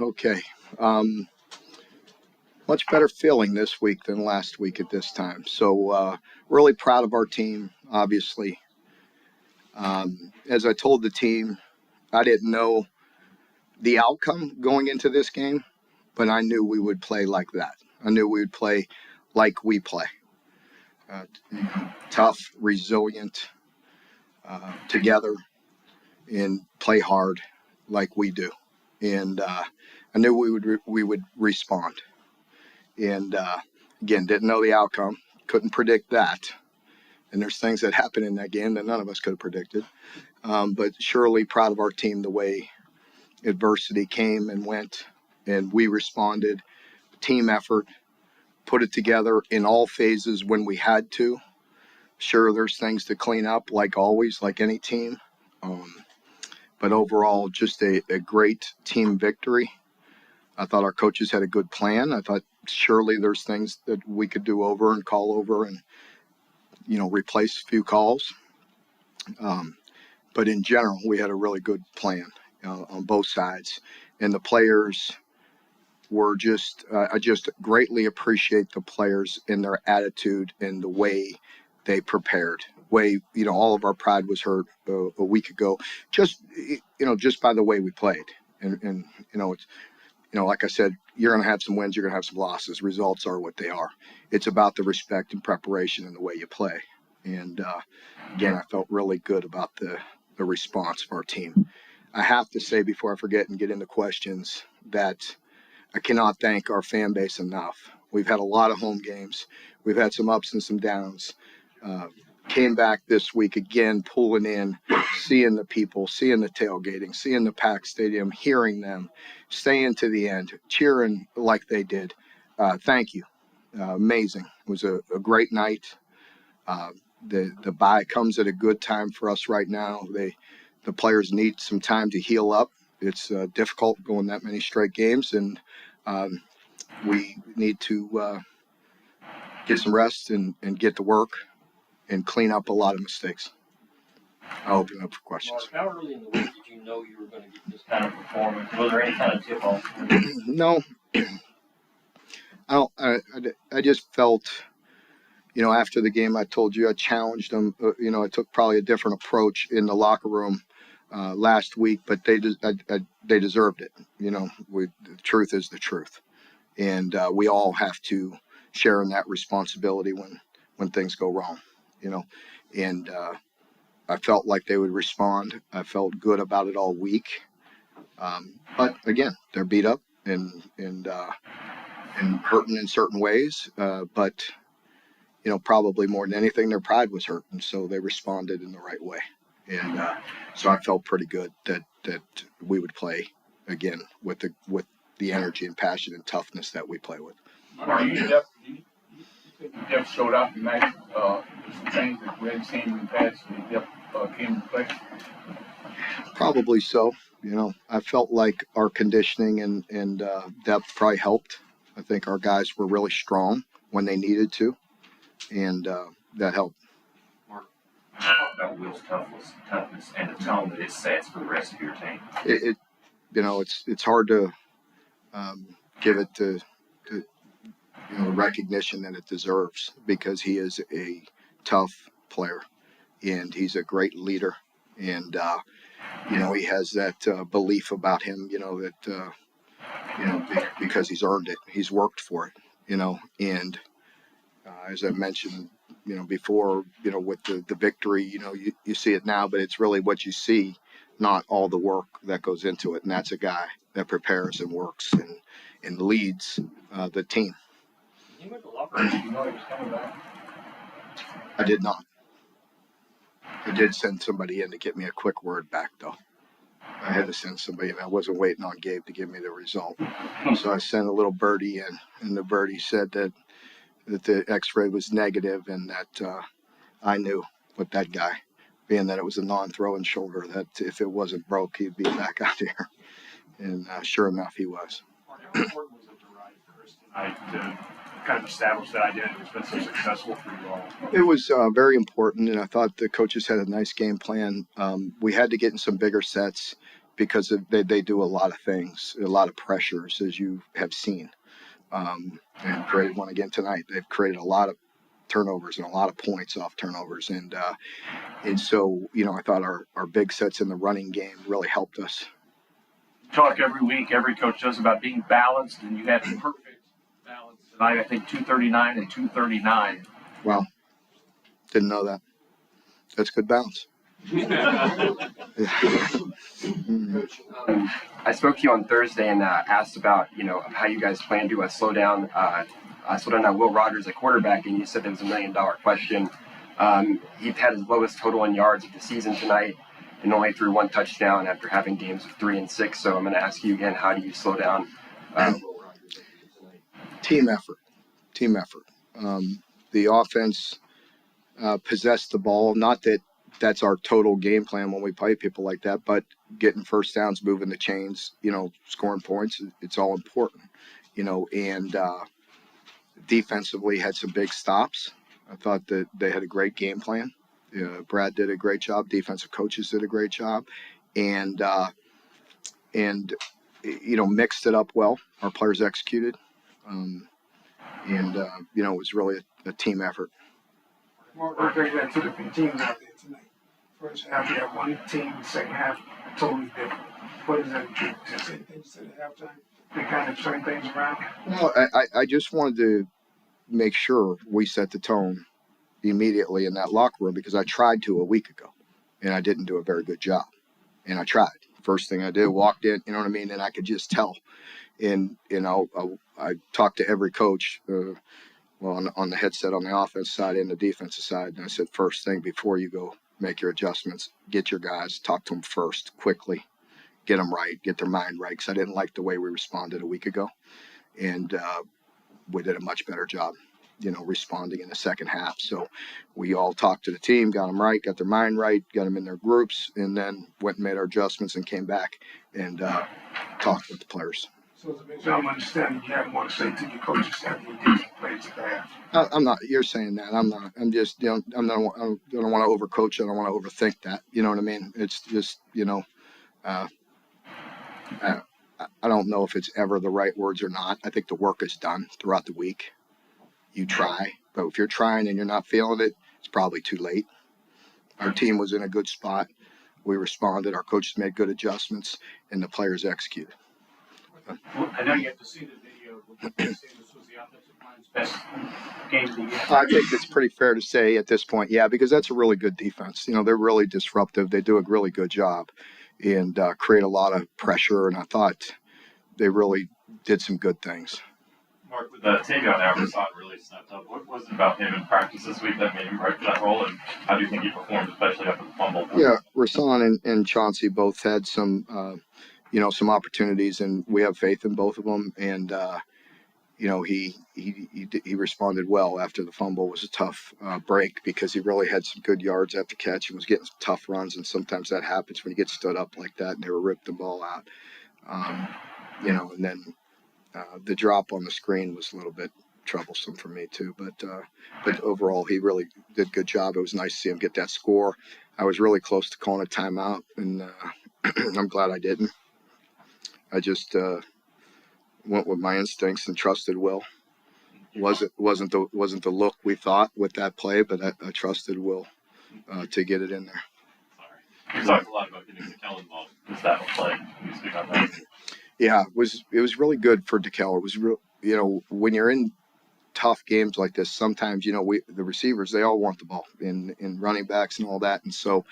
Okay. Much better feeling this week than last week at this time. So really proud of our team, obviously. As I told the team, I didn't know the outcome going into this game, but I knew we would play like that. I knew we would play like we play. Tough, resilient, together, and play hard like we do. And I knew we would respond. And again, didn't know the outcome, couldn't predict that. And there's things that happen in that game that none of us could have predicted. But surely proud of our team, the way adversity came and went, and we responded. Team effort, put it together in all phases when we had to. Sure, there's things to clean up, like always, like any team. But overall, just a great team victory. I thought our coaches had a good plan. I thought surely there's things that we could do over and call over and, replace a few calls. But in general, we had a really good plan on both sides. And the players were I just greatly appreciate the players and their attitude and the way they prepared. All of our pride was hurt a week ago, just by the way we played. And it's, like I said, you're going to have some wins, you're going to have some losses. Results are what they are. It's about the respect and preparation and the way you play. And again, I felt really good about the response of our team. I have to say before I forget and get into questions that I cannot thank our fan base enough. We've had a lot of home games. We've had some ups and some downs. Came back this week again, pulling in, seeing the people, seeing the tailgating, seeing the packed stadium, hearing them, staying to the end, cheering like they did. Thank you. Amazing. It was a great night. The bye comes at a good time for us right now. The players need some time to heal up. It's difficult going that many straight games, and we need to get some rest and get to work and clean up a lot of mistakes. I'll open up for questions. Mark, how early in the week did you know you were going to get this kind of performance? Was there any kind of tip-off? No. I just felt, after the game, I told you I challenged them. I took probably a different approach in the locker room last week, but they deserved it. The truth is the truth, and we all have to share in that responsibility when things go wrong. And I felt like they would respond. I felt good about it all week. But again, they're beat up and hurting in certain ways. But probably more than anything, their pride was hurt, and so they responded in the right way. And so I felt pretty good that we would play again with the energy and passion and toughness that we play with. Depth showed up in night. Things that we hadn't seen in the past. Depth came into play. Probably so. I felt like our conditioning and depth probably helped. I think our guys were really strong when they needed to, and that helped. Mark, talk about Will's toughness and the tone that it sets for the rest of your team. It's hard to give it the recognition that it deserves, because he is a tough player and he's a great leader, and he has that belief about him, that because he's earned it, he's worked for it, and as I mentioned before, with the victory, you see it now, but it's really what you see, not all the work that goes into it. And that's a guy that prepares and works and leads the team. He went to locker room. You know he was coming back? I did not. I did send somebody in to get me a quick word back, though. I had to send somebody in. I wasn't waiting on Gabe to give me the result. So I sent a little birdie in, and the birdie said that the x-ray was negative, and that I knew with that guy, being that it was a non-throwing shoulder, that if it wasn't broke, he'd be back out there. And sure enough, he was. How important was it to ride first tonight to kind of establish that identity that's been so successful for you all? It was very important, and I thought the coaches had a nice game plan. We had to get in some bigger sets because they do a lot of things, a lot of pressures, as you have seen. And created one again tonight. They've created a lot of turnovers and a lot of points off turnovers. And so, I thought our big sets in the running game really helped us. Talk every week, every coach does about being balanced, and you had the perfect balance tonight. I think 239 and 239. Wow. Didn't know that. That's good balance. Coach, I spoke to you on Thursday and asked about how you guys plan to slow down Will Rogers at quarterback, and you said there was $1 million question. He had his lowest total in yards of the season tonight, and only threw 1 touchdown after having games of 3 and 6. So I'm going to ask you again: how do you slow down Will Rogers tonight? Team effort. The offense possessed the ball. Not that that's our total game plan when we play people like that, but getting first downs, moving the chains, scoring points, it's all important, and defensively had some big stops. I thought that they had a great game plan. Brad did a great job. Defensive coaches did a great job, and mixed it up well. Our players executed, it was really a team effort. More work rate than 2 different teams out there tonight. First half, you have one team, second half, totally different. What does that do? Just say things at halftime? They kind of turn things around? Well, I just wanted to make sure we set the tone immediately in that locker room, because I tried to a week ago and I didn't do a very good job. And I tried. First thing I did, walked in, and I could just tell. And, I talked to every coach, on the headset on the offense side and the defensive side. And I said, first thing, before you go make your adjustments, get your guys, talk to them first, quickly, get them right, get their mind right. Because I didn't like the way we responded a week ago. And we did a much better job, responding in the second half. So we all talked to the team, got them right, got their mind right, got them in their groups, and then went and made our adjustments and came back and talked with the players. So to make sure I'm understanding, you have more to say to your coaches after you did some plays at the half. I'm not. You're saying that. I'm not. I'm just. I don't want to overcoach. I don't want to overthink that. You know what I mean? It's just. I don't know if it's ever the right words or not. I think the work is done throughout the week. You try, but if you're trying and you're not feeling it, it's probably too late. Our team was in a good spot. We responded. Our coaches made good adjustments, and the players executed. I know you have to see the video. Would you say this was the offensive line's best game of the year? I think it's pretty fair to say at this point, yeah, because that's a really good defense. They're really disruptive. They do a really good job and create a lot of pressure. And I thought they really did some good things. Mark, with Tavion now, Rasan really snapped up. What was it about him in practice this week that made him right for that role? And how do you think he performed, especially after the fumble? Yeah, Rasan and Chauncey both had some some opportunities, and we have faith in both of them. And he responded well after the fumble. It was a tough break because he really had some good yards after catch and was getting some tough runs. And sometimes that happens when you get stood up like that and they were ripped the ball out. And then the drop on the screen was a little bit troublesome for me too. But overall, he really did a good job. It was nice to see him get that score. I was really close to calling a timeout, and I'm glad I didn't. I just went with my instincts and trusted Will. Wasn't the look we thought with that play, but I trusted Will to get it in there. Sorry. You talked a lot about getting DeKellen involved. Was that a play? Can you speak on that? Yeah, it was really good for DeKellen. It was real. When you're in tough games like this, sometimes the receivers, they all want the ball, and running backs and all that, and so.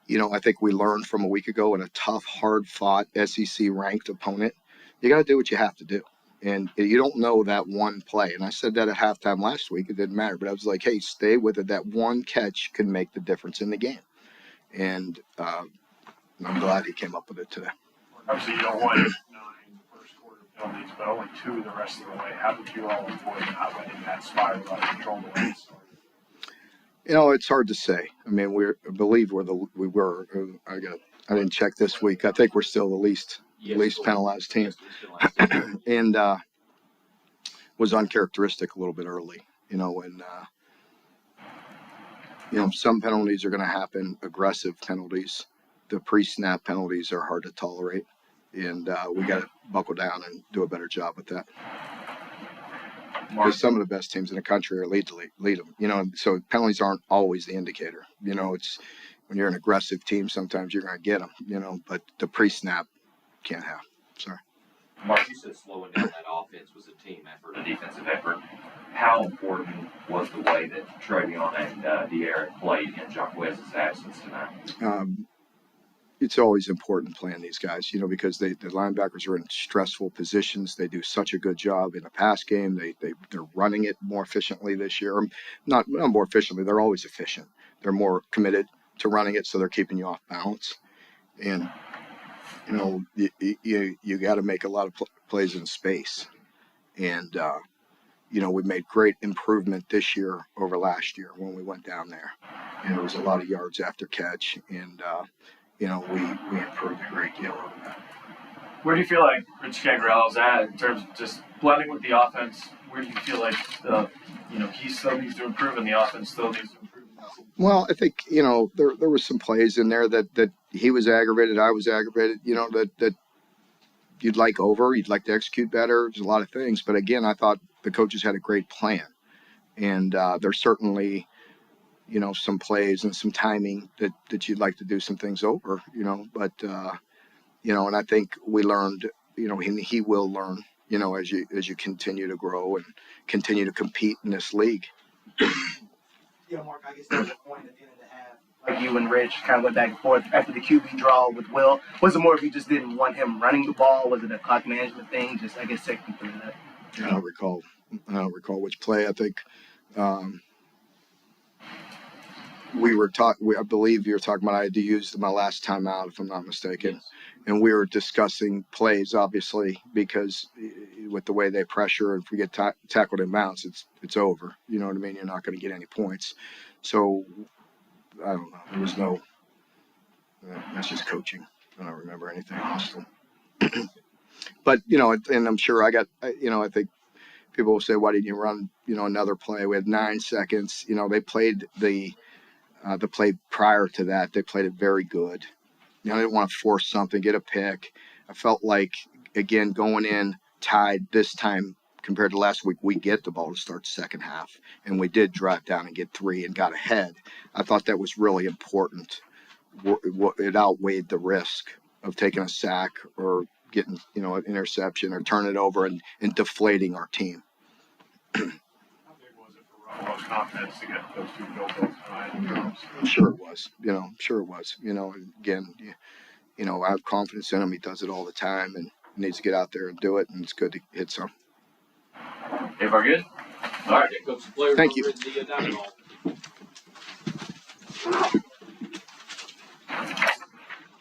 I think we learned from a week ago in a tough, hard-fought SEC-ranked opponent, you got to do what you have to do. And you don't know that one play. And I said that at halftime last week. It didn't matter. But I was like, hey, stay with it. That one catch can make the difference in the game. And I'm glad he came up with it today. Obviously, you don't want 9 the first quarter penalties, but only 2 the rest of the way. How did you all avoid not letting that spiral out of control the way it started? It's hard to say. I mean, I didn't check this week. I think we're still the least penalized team, and was uncharacteristic a little bit early. And some penalties are going to happen, aggressive penalties, the pre-snap penalties are hard to tolerate, and we got to buckle down and do a better job with that. Mark, Because some of the best teams in the country are lead them. You know, so penalties aren't always the indicator. You know, it's when you're an aggressive team, sometimes you're going to get them. You know, but the pre-snap can't have. Sorry. Mark, you said slowing down that offense was a team effort, a defensive effort. How important was the way that Travion and De'Aaron played in Jacquez's absence tonight? It's always important playing these guys, you know, because the linebackers are in stressful positions. They do such a good job in the pass game. They're running it more efficiently this year. Not more efficiently. They're always efficient. They're more committed to running it, so they're keeping you off balance. And you know, you got to make a lot of plays in space. And you know, we made great improvement this year over last year when we went down there. And there was a lot of yards after catch, and you know, we improved a great deal over that. Where do you feel like Rich Gangrel's at in terms of just blending with the offense? Where do you feel like he still needs to improve and the offense still needs to improve? Well, I think, you know, there was some plays in there that he was aggravated, I was aggravated, you know, that you'd like to execute better. There's a lot of things. But again, I thought the coaches had a great plan. And there's certainly, you know, some plays and some timing that you'd like to do some things over, you know. But, you know, and I think we learned, you know, he will learn, you know, as you continue to grow and continue to compete in this league. Yeah, Mark, I guess there was a point at the end of the half. Like you and Rich kind of went back and forth after the QB draw with Will. Was it more if you just didn't want him running the ball? Was it a clock management thing? Just, I guess, take me through that. I don't recall which play. I think I believe you were talking about I had to use my last timeout, if I'm not mistaken. Yes. And we were discussing plays, obviously, because with the way they pressure, if we get tackled in bounds, it's over. You know what I mean? You're not going to get any points. So, I don't know. There was no – that's just coaching. I don't remember anything, honestly. But, you know, and I'm sure I think people will say, why didn't you run, you know, another play? We had 9 seconds. You know, they played the play prior to that. They played it very good. You know, I didn't want to force something, get a pick. I felt like, again, going in tied this time compared to last week, we get the ball to start the second half. And we did drive down and get 3 and got ahead. I thought that was really important. It outweighed the risk of taking a sack or getting, you know, an interception or turn it over and deflating our team. How big was it for Ruffalo's confidence to get those 2 field goals tonight? I'm sure it was. You know, I'm sure it was. You know, again, you know, I have confidence in him. He does it all the time and needs to get out there and do it. And it's good to hit some. Everybody good? All right, there goes the player. Thank you. Down the ball.